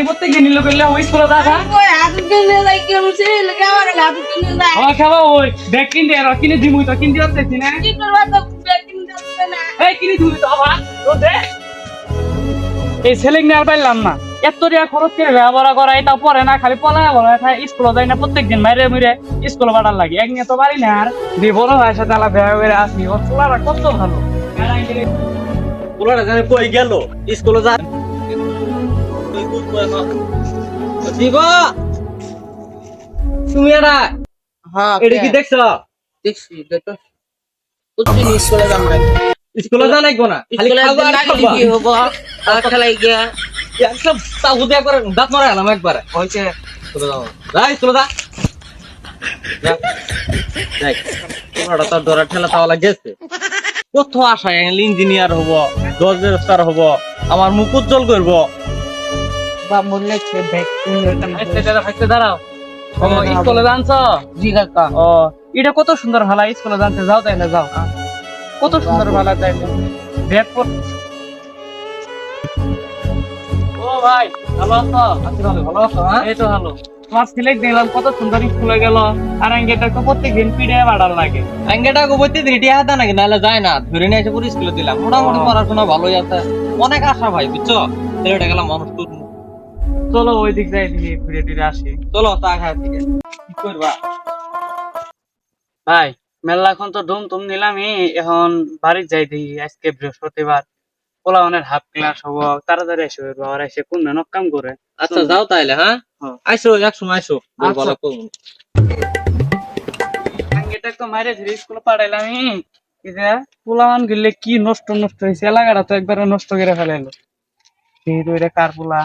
প্রত্যেক দিন লোক ওই স্কুলে দেখা খাওয়া ওই ব্যাগ কিনতে আর কিনে দিমুই তো কিনতে পারতেছি না এই কিনে দিবি তো আবার এই ছেলে নিয়ে আর পাইলাম না এত টাকা খরচ করে ব্যবহার করা এটা পরে না খালি পলা বলা স্কুলে যায় না প্রত্যেকদিন মাইরে মুড়ে স্কুলে পাঠার লাগে এক নিয়ে তো পারি না আর দিয়ে বড় ভাইয়ের সাথে আলাদা ব্যবহার করে আসি ওর পোলারা কত ভালো পোলারা জানে কই গেল স্কুলে যা দিব তুমি এরা হ্যাঁ এটা কি দেখছ দেখছি দেখো প্রতিদিন স্কুলে যাম না স্কুলে যা লাগবো না খালি খাবো আর খাবো কি হবো আর খেলাই গিয়া একদম তাবু দেয়া করে দাঁত মারা গেলাম একবার হইছে চলে যাও যাই চলে যা দেখ তোমরা তো ধরা ঠেলা তাওলা গেছে কত আশা ইঞ্জিনিয়ার হব দশ বেরোজগার হব আমার মুখ উজ্জ্বল করবো বা বললে সে ব্যাগ থাকতে দাঁড়াও স্কুলে জানছ জি কাকা ও এটা কত সুন্দর ভালা স্কুলে জানতে যাও তাইলে যাও কত সুন্দর ভালা তাইলে ব্যাগ ও ভাই ভালো আছো আচ্ছা ভালো আছো হ্যাঁ এই তো ভালো তোমার ছেলে দেখলাম কত সুন্দর স্কুলে গেল আর আঙ্গেটা তো প্রত্যেকদিন পিড়ে বাড়ার লাগে আঙ্গেটা গোবইতে রেডি হাতে নাকি নাহলে যায় না ধরে নিয়ে এসে পুরো স্কুলে দিলাম মোটামুটি পড়াশোনা ভালোই আছে অনেক আশা ভাই বুঝছো ছেলেটা গেলাম মানুষ তোর চলো ওই দিক যাই দিকে ঘুরে ফিরে আসি চলো চা খাই থেকে কি করবা ভাই মেলা এখন তো ধুম তুম নিলামই এখন বাড়ি যাই দেখি আজকে বৃহস্পতিবার পোলাওনের হাফ ক্লাস হবো তাড়াতাড়ি এসে আর এসে কোন নক কাম করে আচ্ছা যাও তাইলে হ্যাঁ আইসো এক সময় আইসো বলা করবো এটা তো মাইরে ধরে স্কুলে পাঠাইলাম পোলাওয়ান গেলে কি নষ্ট নষ্ট হয়েছে এলাকাটা তো একবারে নষ্ট করে ফেলাইলো যেহেতু এটা কার পোলা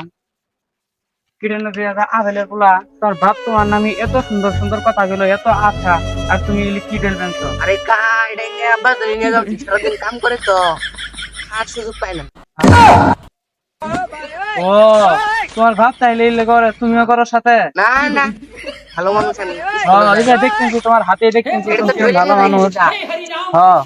আভেলের পোলা তোর ভাব তোমার নামে এত সুন্দর সুন্দর কথা গুলো এত আচ্ছা আর তুমি কি বলবেন তো আরে কাইডা নিয়ে আবার ধরে নিয়ে যাও সারাদিন কাম করে তো আর সুযোগ পাই না ও তোমার ভাব তাইলে করে তুমিও করো সাথে না না ভালো মানুষ আমি দেখতেছি তোমার হাতে দেখতেছি এটা তো তুমি ভালো ধরে মানুষ নিয়ে যা। হ্যাঁ